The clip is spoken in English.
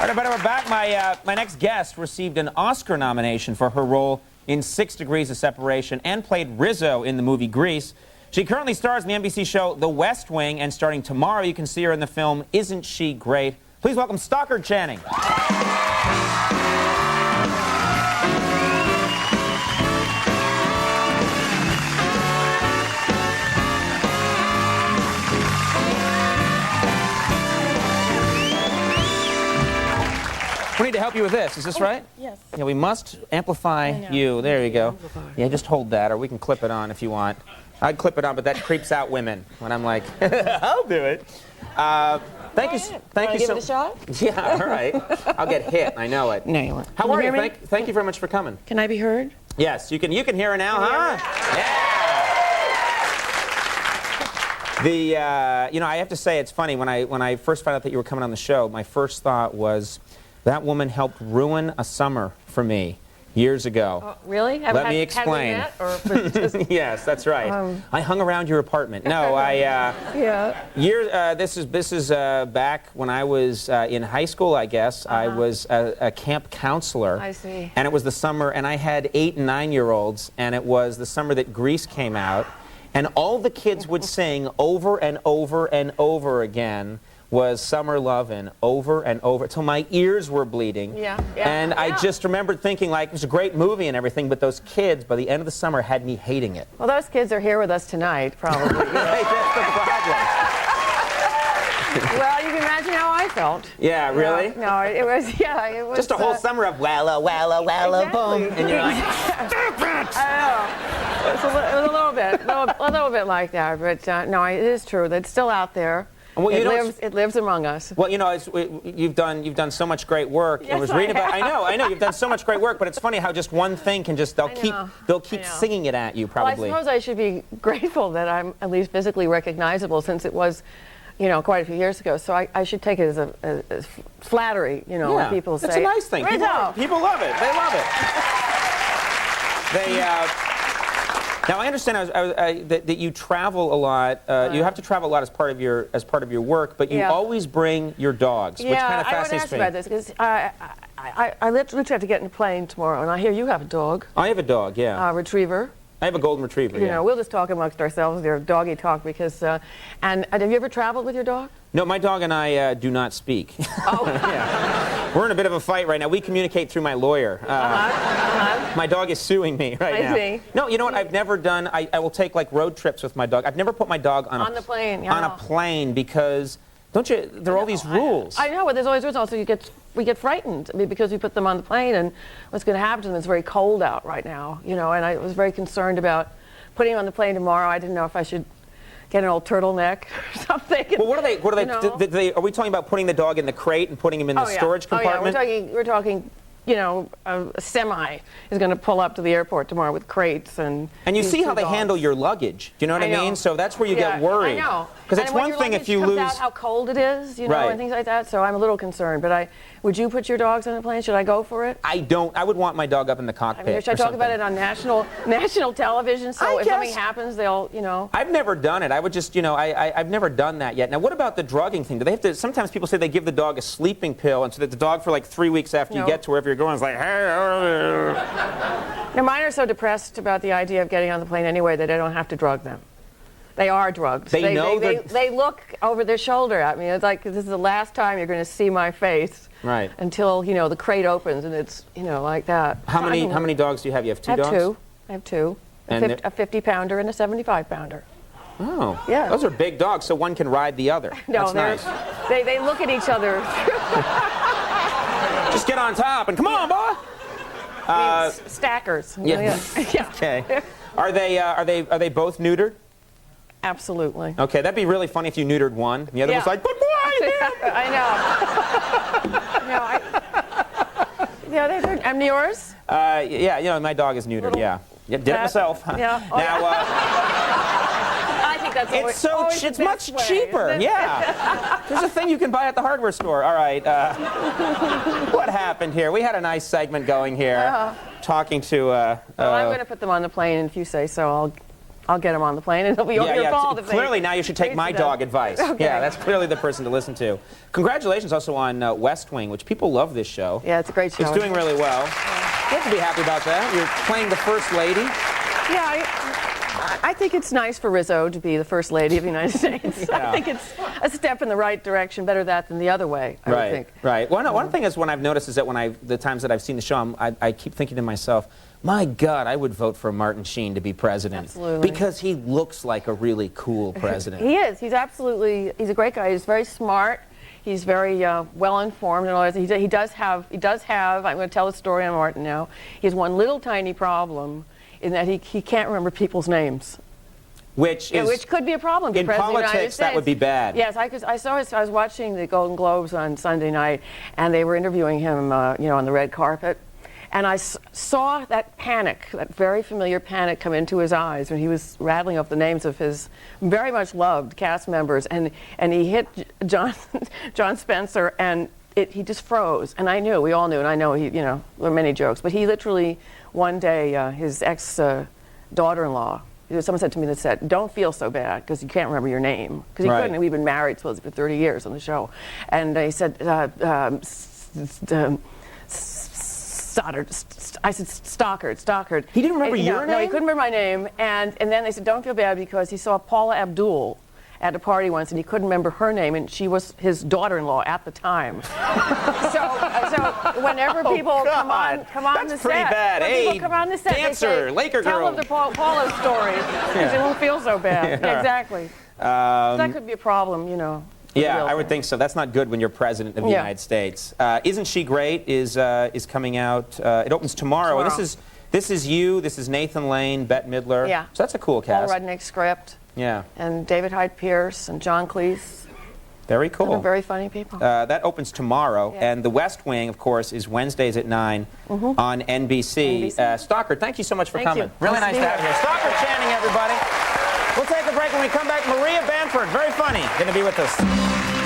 All right, we're back. My next guest received an Oscar nomination for her role in 6 Degrees of Separation and played Rizzo in the movie Grease. She currently stars in the NBC show The West Wing, and starting tomorrow you can see her in the film Isn't She Great? Please welcome Stockard Channing. We need to help you with this. Is this right? Yes. Yeah, we must amplify you. There you go. Yeah, just hold that, or we can clip it on if you want. I'd clip it on, but that creeps out women when I'm like, I'll do it. Thank you. Thank you give so it a shot? Yeah, all right. I'll get hit. I know it. No, you won't. How are you? Thank you very much for coming. Can I be heard? Yes, you can hear her now, huh? Yeah. You know, I have to say it's funny when I first found out that you were coming on the show, my first thought was that woman helped ruin a summer for me years ago. Oh, really? Let me explain. Had we met, or just... Yes, that's right. I hung around your apartment. No, yeah. This is back when I was in high school, I guess. I was a camp counselor. I see. And it was the summer, and I had 8- and 9-year-olds, and it was the summer that Grease came out, and all the kids would sing over and over and over again was Summer Lovin' over and over till my ears were bleeding. Yeah, yeah. And I just remembered thinking, like, it was a great movie and everything, but those kids, by the end of the summer, had me hating it. Well, those kids are here with us tonight, probably. Right, that's the problem. Well, you can imagine how I felt. Yeah, really? No, it was, it was... Just a whole summer of walla, walla, walla, exactly. boom. And you're like, I know. It was a little bit like that, but no, it is true. It's still out there. Well, it lives among us. Well, you know, you've done so much great work. Yes, I was reading about. I know you've done so much great work, but it's funny how just one thing can just they'll keep singing it at you probably. Well, I suppose I should be grateful that I'm at least physically recognizable, since it was, you know, quite a few years ago. So I should take it as flattery, you know, when people say. It's a nice thing. People love it. They love it. Now I understand that you travel a lot. You have to travel a lot as part of your work, but you always bring your dogs, which kind of fascinates me. I want to ask you about this because I literally have to get in a plane tomorrow, and I hear you have a dog. I have a dog, yeah. Retriever. I have a golden retriever. You know, we'll just talk amongst ourselves, your doggy talk, because. And have you ever traveled with your dog? No, my dog and I do not speak. Oh. Yeah. We're in a bit of a fight right now. We communicate through my lawyer. My dog is suing me right now. I see. No, you know what I've never done? I will take like road trips with my dog. I've never put my dog on the plane. On a plane because don't you? There are all these rules. I know, but there's always rules. Also, we get frightened. I mean, because we put them on the plane, and what's going to happen to them? It's very cold out right now, you know. And I was very concerned about putting them on the plane tomorrow. I didn't know if I should get an old turtleneck or something. Well, what are they? Are we talking about putting the dog in the crate and putting him in the storage compartment? Oh yeah, we're talking. You know, a semi is going to pull up to the airport tomorrow with crates and. And you see how they handle your luggage. Do you know what I mean? So that's where you get worried. I know. Because it's one thing if you lose. Out how cold it is, you know, and things like that. So I'm a little concerned. But would you put your dogs on a plane? Should I go for it? I don't. I would want my dog up in the cockpit. I mean, should I talk about it on national television? So if something happens, they'll, you know. I've never done it. I would just, you know, I've never done that yet. Now, what about the drugging thing? Do they have to? Sometimes people say they give the dog a sleeping pill, and so that the dog for like 3 weeks after you get to wherever you're going is like, hey. Now, mine are so depressed about the idea of getting on the plane anyway that I don't have to drug them. They are drugged. They look over their shoulder at me. It's like, this is the last time you're going to see my face. Right. Until, you know, the crate opens and it's, you know, like that. How many dogs do you have? You have two dogs? I have two. A 50-pounder and a 75-pounder. Oh. Yeah. Those are big dogs, so one can ride the other. No, that's nice. They look at each other. Just get on top and come on, boy. Stackers. Yeah. Yeah. Okay. Are they both neutered? Absolutely. Okay, that'd be really funny if you neutered one and the other was like, good boy. I know. Yeah, they're. And yours? Yeah, you know, my dog is neutered. Yeah, did it myself. Yeah. Oh, I think that's it's much cheaper. Yeah. There's a thing you can buy at the hardware store. All right. What happened here? We had a nice segment going here, talking to. Well, I'm going to put them on the plane, and if you say so, I'll get him on the plane, and he'll be your fault. Clearly, now you should take my dog advice. Okay. Yeah, that's clearly the person to listen to. Congratulations also on West Wing, which people love this show. Yeah, it's a great show. It's doing really well. You have to be happy about that. You're playing the First Lady. Yeah, I think it's nice for Rizzo to be the First Lady of the United States. Yeah. I think it's a step in the right direction, better that than the other way, I would think. Right. Well, no, one thing is when I've noticed is that the times that I've seen the show, I keep thinking to myself, my God, I would vote for Martin Sheen to be president. Absolutely. Because he looks like a really cool president. He is. He's a great guy. He's very smart. He's very well informed and all that. He does have, I'm going to tell the story on Martin now. He has one little tiny problem in that he can't remember people's names. Which could be a problem. In politics, that would be bad. Yes, I was watching the Golden Globes on Sunday night, and they were interviewing him, on the red carpet, and I saw that panic, that very familiar panic, come into his eyes when he was rattling off the names of his very much loved cast members, and he hit John Spencer, and he just froze. And I knew, we all knew, and I know there were many jokes, but he literally one day his ex-daughter-in-law. Someone said to me that said, "Don't feel so bad because you can't remember your name," because he couldn't. We'd been married supposedly for 30 years on the show, and he said, I said Stockard. He didn't remember your name? No, he couldn't remember my name, and then they said, "Don't feel bad," because he saw Paula Abdul at a party once, and he couldn't remember her name, and she was his daughter-in-law at the time. so whenever people come on the set, bad. When people come on the set, dancer, they say, Laker tell girl. them the Paula story, because it won't feel so bad. Yeah. Exactly. So that could be a problem, Yeah, I would think so. That's not good when you're president of the United States. Isn't She Great is coming out. It opens tomorrow. This is you. This is Nathan Lane, Bette Midler. Yeah. So that's a cool cast. Paul Rudnick script. Yeah. And David Hyde Pierce and John Cleese. Very cool. They're very funny people. That opens tomorrow. Yeah. And The West Wing, of course, is Wednesdays at 9 on NBC. Stockard, thank you so much for coming. You. Really nice to have you here. Stockard Channing, everybody. We'll take a break. When we come back, Maria Bamford, very funny, going to be with us.